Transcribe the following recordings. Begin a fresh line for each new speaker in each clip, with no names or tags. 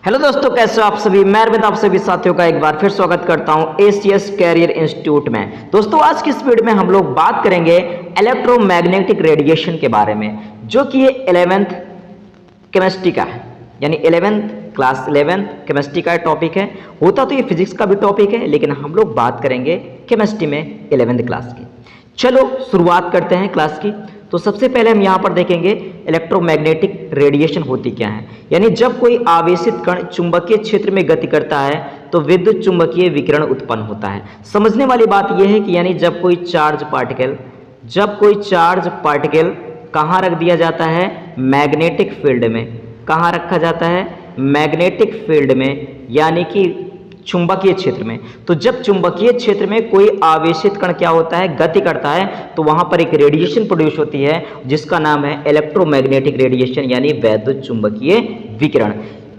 Hello दोस्तों, कैसे हो आप सभी। मैं अरविंद आप सभी साथियों का एक बार फिर स्वागत करता हूं एसीएस कैरियर इंस्टीट्यूट में। दोस्तों, आज की इस वीडियो में हम लोग बात करेंगे इलेक्ट्रोमैग्नेटिक रेडिएशन के बारे में, जो कि ये 11th केमिस्ट्री का है, यानी 11th क्लास 11th केमिस्ट्री का टॉपिक है। होता तो ये फिजिक्स का भी टॉपिक है, लेकिन हम लोग बात करेंगे केमिस्ट्री में 11th क्लास की। चलो शुरुआत करते हैं क्लास की। तो सबसे पहले हम यहाँ पर देखेंगे इलेक्ट्रोमैग्नेटिक रेडिएशन होती क्या है। यानी जब कोई आवेशित कण चुंबकीय क्षेत्र में गति करता है तो विद्युत चुंबकीय विकिरण उत्पन्न होता है। समझने वाली बात यह है कि यानी जब कोई चार्ज पार्टिकल कहाँ रख दिया जाता है, मैग्नेटिक फील्ड में। कहाँ रखा जाता है, मैग्नेटिक फील्ड में, यानी कि चुंबकीय क्षेत्र में। तो जब चुंबकीय क्षेत्र में कोई आवेशित कण क्या होता है, गति करता है, तो वहां पर एक रेडिएशन प्रोड्यूस होती है जिसका नाम है इलेक्ट्रोमैग्नेटिक रेडिएशन, यानी वैद्युत चुंबकीय विकिरण।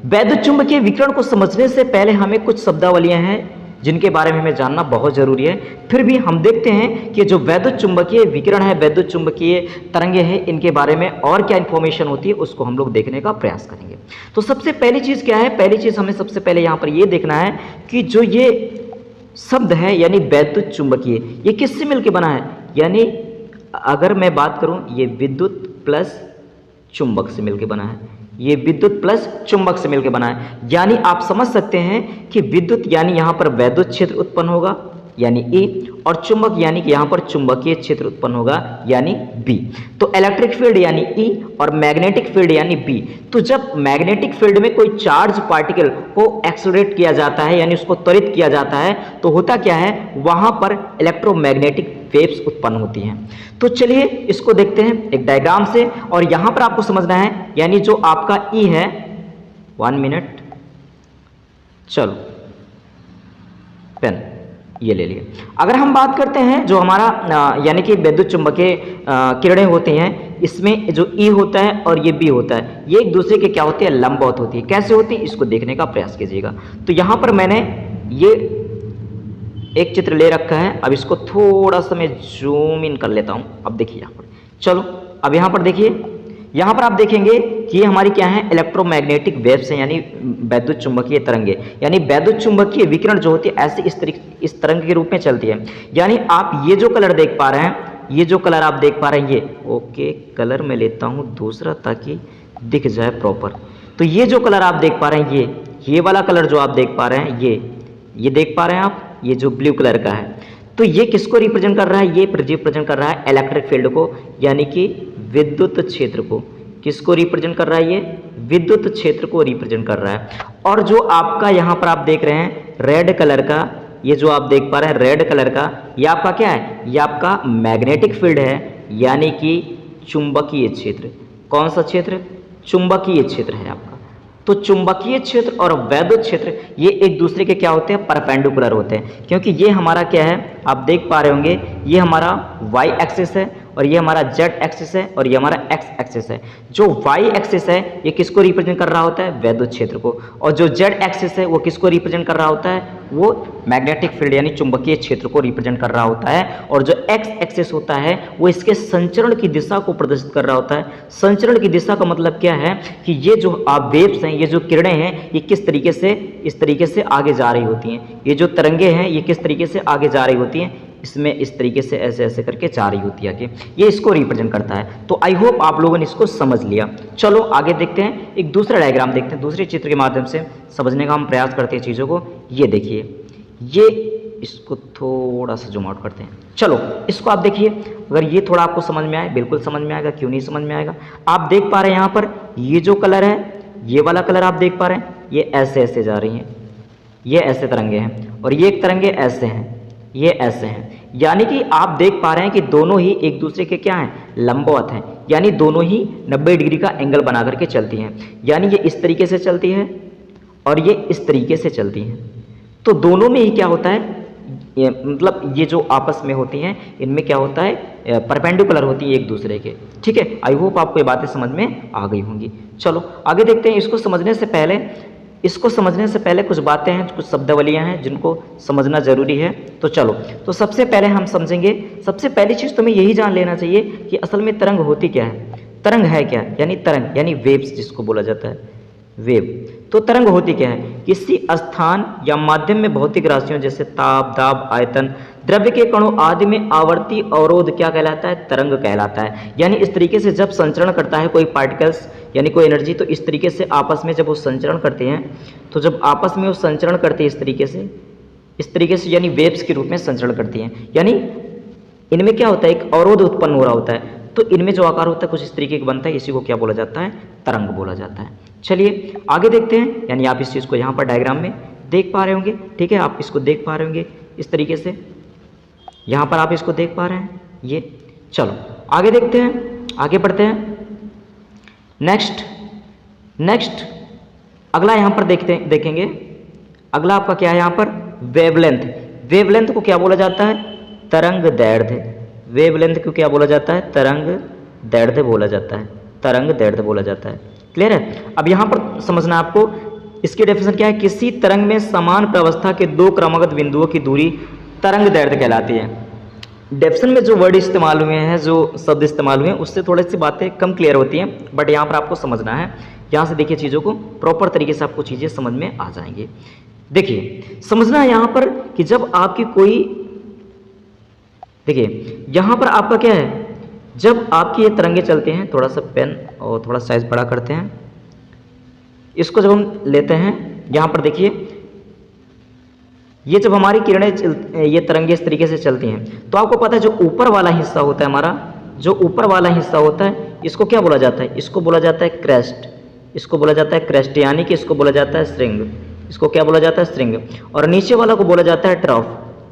वैद्युत चुंबकीय विकिरण को समझने से पहले हमें कुछ शब्दावलियां हैं जिनके बारे में हमें जानना बहुत जरूरी है। फिर भी हम देखते हैं कि जो वैद्युत चुंबकीय विकिरण है, वैद्युत चुंबकीय तरंगे हैं, इनके बारे में और क्या इंफॉर्मेशन होती है उसको हम लोग देखने का प्रयास करेंगे। तो सबसे पहली चीज क्या है, पहली चीज हमें सबसे पहले यहाँ पर यह देखना है कि जो ये शब्द है यानी वैद्युत चुंबकीय, ये किससे मिलकर बना है। यानी अगर मैं बात करूं, ये विद्युत प्लस चुंबक से मिलकर बना है, ये विद्युत प्लस चुंबक से मिलकर बना है। यानी आप समझ सकते हैं कि विद्युत यानी यहां पर वैद्युत क्षेत्र उत्पन्न होगा यानी E, और चुंबक यानी कि यहां पर चुंबकीय क्षेत्र उत्पन्न होगा यानी B। तो इलेक्ट्रिक फील्ड यानी E और मैग्नेटिक फील्ड यानी B। तो जब मैग्नेटिक फील्ड में कोई चार्ज पार्टिकल को एक्सेलरेट किया जाता है यानी उसको त्वरित किया जाता है, तो होता क्या है, वहां पर इलेक्ट्रोमैग्नेटिक वेव्स उत्पन्न होती हैं। तो चलिए इसको देखते हैं एक डायग्राम से, और यहां पर आपको समझना है यानी जो आपका E है, 1 मिनट, चलो पेन ये ले लिए। अगर हम बात करते हैं जो हमारा यानी कि विद्युत चुंबकीय किरणें होती हैं, इसमें जो E होता है और ये B होता है, ये एक दूसरे के क्या होते हैं, लंबवत होती है। कैसे होती है इसको देखने का प्रयास कीजिएगा। तो यहाँ पर मैंने ये एक चित्र ले रखा है, अब इसको थोड़ा सा मैं जूम इन कर लेता हूँ। अब देखिए यहाँ पर, चलो अब यहाँ पर देखिए, यहाँ पर आप देखेंगे कि ये हमारी क्या है, इलेक्ट्रोमैग्नेटिक वेव्स हैं, यानी वैद्युत चुंबकीय तरंगे। यानी वैद्युत चुंबकीय विकिरण जो होती है ऐसे इस तरंग के रूप में चलती है। यानी आप ये जो कलर देख पा रहे हैं, ये जो कलर आप देख पा रहे हैं, ये ओके कलर मैं लेता हूँ दूसरा ताकि दिख जाए प्रॉपर। तो ये जो कलर आप देख पा रहे हैं, ये वाला कलर जो आप देख पा रहे हैं, ये देख पा रहे हैं आप, ये जो ब्लू कलर का है, तो ये किसको रिप्रेजेंट कर रहा है, ये रिप्रेजेंट कर रहा है इलेक्ट्रिक फील्ड को, यानी कि विद्युत क्षेत्र को। किसको रिप्रेजेंट कर रहा है, ये विद्युत क्षेत्र को रिप्रेजेंट कर रहा है। और जो आपका यहाँ पर आप देख रहे हैं रेड कलर का, ये जो आप देख पा रहे हैं रेड कलर का, ये आपका क्या है, ये आपका मैग्नेटिक फील्ड है, यानी कि चुंबकीय क्षेत्र। कौन सा क्षेत्र, चुंबकीय क्षेत्र है आपका। तो चुंबकीय क्षेत्र और वैद्युत क्षेत्र ये एक दूसरे के क्या होते हैं, परपेंडिकुलर होते हैं। क्योंकि ये हमारा क्या है, आप देख पा रहे होंगे, ये हमारा वाई एक्सिस है और ये हमारा जेड एक्सिस है और ये हमारा एक्स एक्सिस है। जो वाई एक्सिस है ये किसको रिप्रेजेंट कर रहा होता है, वैद्युत क्षेत्र को, और जो जेड एक्सिस है वो किसको रिप्रेजेंट कर रहा होता है, वो मैग्नेटिक फील्ड यानी चुंबकीय क्षेत्र को रिप्रेजेंट कर रहा होता है। और जो एक्स एक्सिस होता है वो इसके संचरण की दिशा को प्रदर्शित कर रहा होता है। संचरण की दिशा का मतलब क्या है कि ये जो वेव्स हैं, ये जो किरणें हैं, ये किस तरीके से, इस तरीके से आगे जा रही होती हैं। ये जो तरंगे हैं ये किस तरीके से आगे जा रही होती हैं, इसमें इस तरीके से ऐसे ऐसे करके जा रही होती है आगे, ये इसको रिप्रेजेंट करता है। तो आई होप आप लोगों ने इसको समझ लिया। चलो आगे देखते हैं, एक दूसरा डायग्राम देखते हैं, दूसरे चित्र के माध्यम से समझने का हम प्रयास करते हैं चीज़ों को। ये देखिए, ये इसको थोड़ा सा जूम आउट करते हैं। चलो इसको आप देखिए, अगर ये थोड़ा आपको समझ में आए, बिल्कुल समझ में आएगा, क्यों नहीं समझ में आएगा। आप देख पा रहे हैं यहाँ पर ये जो कलर है, ये वाला कलर आप देख पा रहे हैं, ये ऐसे ऐसे जा रही हैं, ये ऐसे तरंगे हैं, और ये एक तरंगे ऐसे हैं, ये ऐसे हैं। यानी कि आप देख पा रहे हैं कि दोनों ही एक दूसरे के क्या हैं, लंबवत हैं, यानी दोनों ही 90 डिग्री का एंगल बना करके चलती हैं। यानी ये इस तरीके से चलती है और ये इस तरीके से चलती हैं। तो दोनों में ही क्या होता है, मतलब ये जो आपस में होती हैं इनमें क्या होता है, परपेंडिकुलर होती है एक दूसरे के। ठीक है, आई होप आपको ये बातें समझ में आ गई होंगी। चलो आगे देखते हैं। इसको समझने से पहले कुछ बातें हैं, कुछ शब्दावलियां हैं जिनको समझना जरूरी है। तो चलो, तो सबसे पहले हम समझेंगे, सबसे पहली चीज़ तुम्हें यही जान लेना चाहिए कि असल में तरंग होती क्या है। तरंग है क्या, यानी तरंग यानी वेव्स जिसको बोला जाता है, वेव। तो तो तरंग होती क्या है? किसी स्थान या माध्यम में भौतिक राशियों जैसे ताप, दाब, आयतन, द्रव्य के कणों आदि में आवर्ती अवरोध क्या कहलाता है? तरंग कहलाता है। यानी इस तरीके से जब संचरण करता है कोई पार्टिकल्स यानी कोई एनर्जी, तो इस तरीके से आपस में जब वो संचरण करते हैं, तो जब आपस में वो संचरण करते हैं इस तरीके से यानी वेव्स के रूप में संचरण करती हैं। यानी इनमें क्या होता है? एक अवरोध उत्पन्न हो रहा होता है, तो इनमें जो आकार होता है कुछ इस तरीके का बनता है, इसी को क्या बोला जाता है? तरंग बोला जाता है। चलिए आगे देखते हैं। यानी आप इस चीज़ को यहाँ पर डायग्राम में देख पा रहे होंगे, ठीक है, आप इसको देख पा रहे होंगे इस तरीके से, यहाँ पर आप इसको देख पा रहे हैं ये। चलो आगे देखते हैं, आगे बढ़ते हैं। नेक्स्ट अगला यहाँ पर देखेंगे। अगला आपका क्या है यहाँ पर? वेवलेंथ। वेवलेंथ को क्या बोला जाता है? तरंग दैर्ध्य। वेवलेंथ को क्या बोला जाता है? तरंग दैर्ध्य बोला जाता है। तरंग दैर्ध्य बोला जाता है। क्लियर है? अब यहाँ पर समझना आपको, इसकी डेफिनेशन क्या है? किसी तरंग में समान प्रावस्था के दो क्रमागत बिंदुओं की दूरी तरंग दैर्ध्य कहलाती है। डेफिनेशन में जो वर्ड इस्तेमाल हुए हैं, जो शब्द इस्तेमाल हुए हैं, उससे थोड़ी सी बातें कम क्लियर होती हैं, बट यहाँ पर आपको समझना है। यहाँ से देखिए चीज़ों को प्रॉपर तरीके से आपको चीज़ें समझ में आ जाएंगी। देखिए समझना है यहाँ पर कि जब आपकी कोई, देखिए यहाँ पर आपका क्या है, जब आपकी ये तरंगे चलते हैं, थोड़ा सा पेन और थोड़ा साइज बड़ा करते हैं, इसको जब हम लेते हैं यहाँ पर देखिए, ये जब हमारी किरणें ये तरंगे इस तरीके से चलती हैं, तो आपको पता है जो ऊपर वाला हिस्सा होता है हमारा, जो ऊपर वाला हिस्सा होता है, इसको क्या बोला जाता है? इसको बोला जाता है क्रेस्ट। इसको बोला जाता है क्रेस्ट, यानी कि इसको बोला जाता है स्ट्रिंग। इसको क्या बोला जाता है? स्ट्रिंग। और नीचे वाला को बोला जाता है ट्रफ।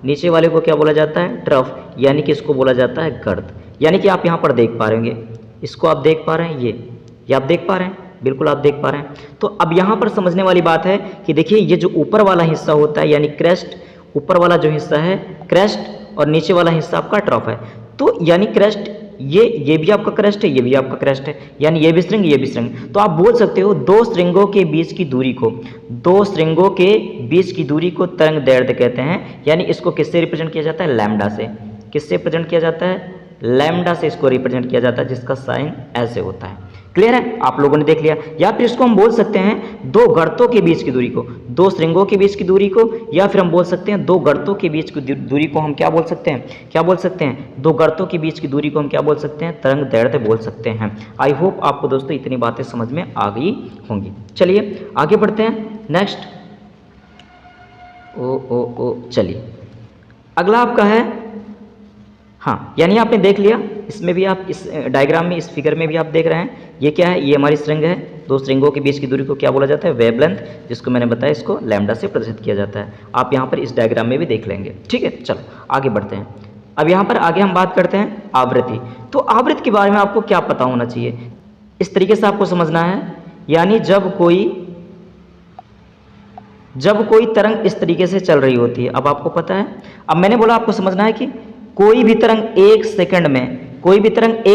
नीचे वाले को क्या बोला जाता है? ट्रफ, यानी कि इसको बोला जाता है गर्त। यानी कि आप यहाँ पर देख पा रहे होंगे, इसको आप देख पा रहे हैं, ये आप देख पा रहे हैं, बिल्कुल आप देख पा रहे हैं। तो अब यहाँ पर समझने वाली बात है कि देखिए ये जो ऊपर वाला हिस्सा होता है यानी क्रेस्ट, ऊपर वाला जो हिस्सा है क्रेस्ट और नीचे वाला हिस्सा आपका ट्रफ है। तो यानी क्रेस्ट, ये भी आपका क्रेस्ट है, ये भी आपका क्रेस्ट है, यानी ये भी स्ट्रिंग, ये भी स्ट्रिंग। तो आप बोल सकते हो दो स्ट्रिंगों के बीच की दूरी को तरंग दैर्ध्य कहते हैं। यानी इसको किससे रिप्रेजेंट किया जाता है? लैम्डा से। किससे रिप्रेजेंट किया जाता है? लैम्डा से इसको रिप्रेजेंट किया जाता है, जिसका साइन ऐसे होता है। क्लियर है? आप लोगों ने देख लिया। या फिर इसको हम बोल सकते हैं दो गर्तों के बीच की दूरी को, दो स्ट्रिंगों के बीच की दूरी को, या फिर हम बोल सकते हैं दो गर्तों के बीच की दूरी को हम क्या बोल सकते हैं? क्या बोल सकते हैं? दो गर्तों के बीच की दूरी को हम क्या बोल सकते हैं? तरंग दैर्ध्य बोल सकते हैं। आई होप आपको दोस्तों इतनी बातें समझ में आ गई होंगी। चलिए आगे बढ़ते हैं। नेक्स्ट चलिए अगला आपका है, हाँ, यानी आपने देख लिया, इसमें भी आप इस डायग्राम में, इस फिगर में भी आप देख रहे हैं, ये क्या है? ये हमारी स्ट्रिंग है। दो स्ट्रिंगों के बीच की दूरी को क्या बोला जाता है? वेवलेंथ, जिसको मैंने बताया इसको लैम्डा से प्रदर्शित किया जाता है। आप यहाँ पर इस डायग्राम में भी देख लेंगे। ठीक है, चलो आगे बढ़ते हैं। अब यहाँ पर आगे हम बात करते हैं आवृत्ति। तो आवृत्ति के बारे में आपको क्या पता होना चाहिए, इस तरीके से आपको समझना है। यानी जब कोई तरंग इस तरीके से चल रही होती है, अब आपको पता है, अब मैंने बोला आपको समझना है कि कोई भी तरंग एक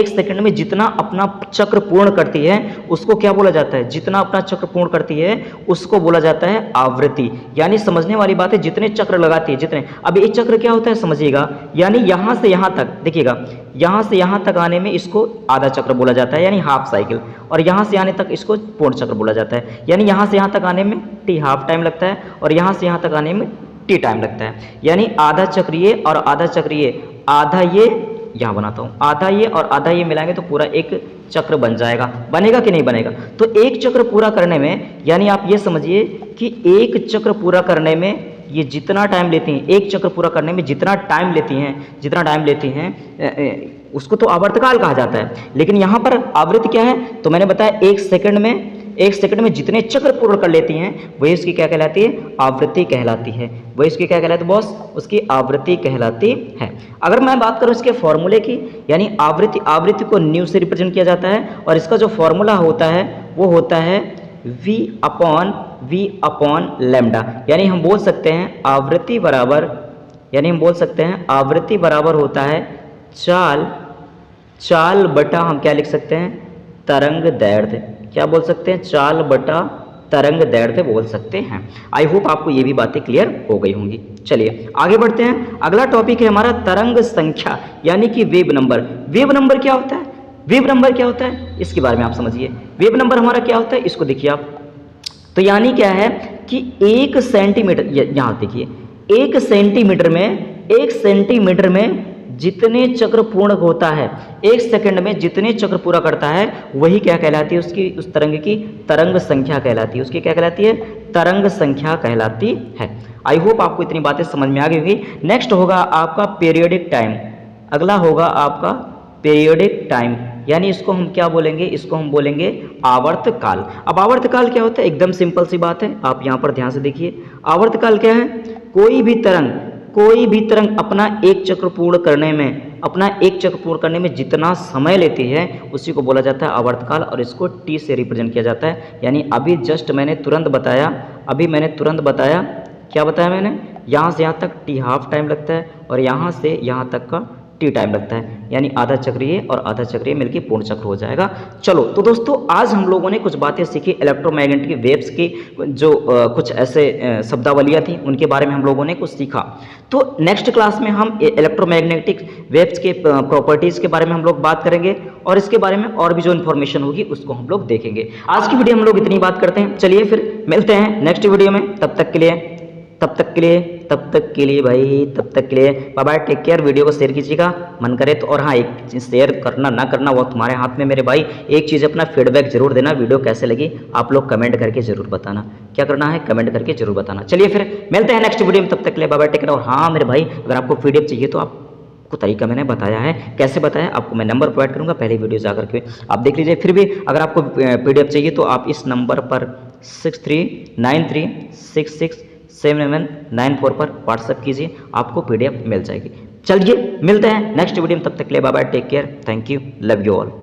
सेकंड में जितना अपना चक्र पूर्ण करती है उसको क्या बोला जाता है? जितना अपना चक्र पूर्ण करती है उसको बोला जाता है आवृत्ति। यानी समझने वाली बात है, जितने चक्र लगाती है, जितने, अब एक चक्र क्या होता है समझिएगा, यानी यहाँ से यहाँ तक, देखिएगा, यहाँ से यहाँ तक आने में इसको आधा चक्र बोला जाता है, यानी हाफ साइकिल, और यहाँ से आने तक इसको पूर्ण चक्र बोला जाता है। यानी यहाँ से यहाँ तक आने में टी हाफ टाइम लगता है और यहाँ से यहाँ तक आने में टी टाइम लगता है। यानी आधा चक्रीय और आधा चक्रीय, आधा ये यहाँ बनाता हूँ, आधा ये और आधा ये मिलाएंगे तो पूरा एक चक्र बन जाएगा। बनेगा कि नहीं बनेगा? तो एक चक्र पूरा करने में, यानी आप ये समझिए कि एक चक्र पूरा करने में ये जितना टाइम लेती हैं, एक चक्र पूरा करने में जितना टाइम लेती हैं उसको तो आवर्तकाल कहा जाता है। लेकिन यहाँ पर आवृत्ति क्या है? तो मैंने बताया एक सेकंड में जितने चक्र पूर्ण कर लेती हैं वही उसकी क्या कहलाती है? आवृत्ति कहलाती है। वही उसकी क्या कहलाती है बॉस? उसकी आवृत्ति कहलाती है। अगर मैं बात करूं इसके फॉर्मूले की, यानी आवृत्ति को न्यू से रिप्रेजेंट किया जाता है और इसका जो फॉर्मूला होता है वो होता है v अपॉन लैम्डा। यानी हम बोल सकते हैं आवृत्ति बराबर होता है चाल बटा, हम क्या लिख सकते हैं? तरंग दैर्ध्य। क्या बोल सकते हैं? चाल बटा तरंग दैर्ध्य बोल सकते हैं। आई होप आपको ये भी बातें क्लियर हो गई होंगी। चलिए आगे बढ़ते हैं। अगला टॉपिक है हमारा तरंग संख्या, यानी कि वेव नंबर। वेव नंबर क्या होता है? इसके बारे में आप समझिए। वेव नंबर हमारा क्या होता है? इसको देखिए आप, तो यानी क्या है कि 1 सेंटीमीटर, यहाँ देखिए 1 सेंटीमीटर में जितने चक्र पूर्ण होता है, 1 सेकंड में जितने चक्र पूरा करता है, वही क्या कहलाती है, उसकी उस तरंग की तरंग संख्या कहलाती है। उसकी क्या कहलाती है, तरंग संख्या कहलाती है। आई होप आपको इतनी बातें समझ में आ गई होगी। नेक्स्ट होगा आपका पीरियोडिक टाइम। अगला होगा आपका पीरियोडिक टाइम, यानी इसको हम क्या बोलेंगे, इसको हम बोलेंगे आवर्तकाल। अब आवर्तकाल क्या होता है, एकदम सिंपल सी बात है, आप यहाँ पर ध्यान से देखिए। आवर्तकाल क्या है, कोई भी तरंग अपना एक चक्र पूर्ण करने में जितना समय लेती है, उसी को बोला जाता है आवर्तकाल, और इसको टी से रिप्रेजेंट किया जाता है। यानी अभी जस्ट मैंने तुरंत बताया, क्या बताया मैंने, यहाँ से यहाँ तक टी हाफ टाइम लगता है, और यहाँ से यहाँ तक का टी टाइम लगता है, यानी आधा चक्रीय और आधा चक्रीय मिलकर पूर्ण चक्र हो जाएगा। चलो तो दोस्तों, आज हम लोगों ने कुछ बातें सीखी इलेक्ट्रोमैग्नेटिक वेव्स की, जो कुछ ऐसे शब्दावलियाँ थी, उनके बारे में हम लोगों ने कुछ सीखा। तो नेक्स्ट क्लास में हम इलेक्ट्रोमैग्नेटिक वेव्स के प्रॉपर्टीज़ के बारे में हम लोग बात करेंगे, और इसके बारे में और भी जो इन्फॉर्मेशन होगी उसको हम लोग देखेंगे। आज की वीडियो हम लोग इतनी बात करते हैं। चलिए फिर मिलते हैं नेक्स्ट वीडियो में। तब तक के लिए भाई, तब तक के लिए bye bye, take care. Video को शेयर कीजिएगा मन करे तो, और हाँ, एक चीज़ शेयर करना ना करना वो तुम्हारे हाथ में मेरे भाई। एक चीज़, अपना फीडबैक जरूर देना, वीडियो कैसे लगी आप लोग कमेंट करके जरूर बताना। क्या करना है, कमेंट करके जरूर बताना। चलिए फिर मिलते हैं नेक्स्ट वीडियो में, तब तक के लिए बाय बाय, टेक केयर। और हाँ मेरे भाई, अगर आपको पीडीएफ चाहिए तो आपको तरीका मैंने बताया है, कैसे बताया आपको मैं नंबर प्रोवाइड करूंगा, पहले वीडियो जाकर के आप देख लीजिए। फिर भी अगर आपको पीडीएफ चाहिए तो आप इस नंबर पर 6393667794 पर व्हाट्सएप कीजिए, आपको पीडीएफ मिल जाएगी। चलिए मिलते हैं नेक्स्ट वीडियो में, तब तक के लिए bye bye, take care, thank you, love you all.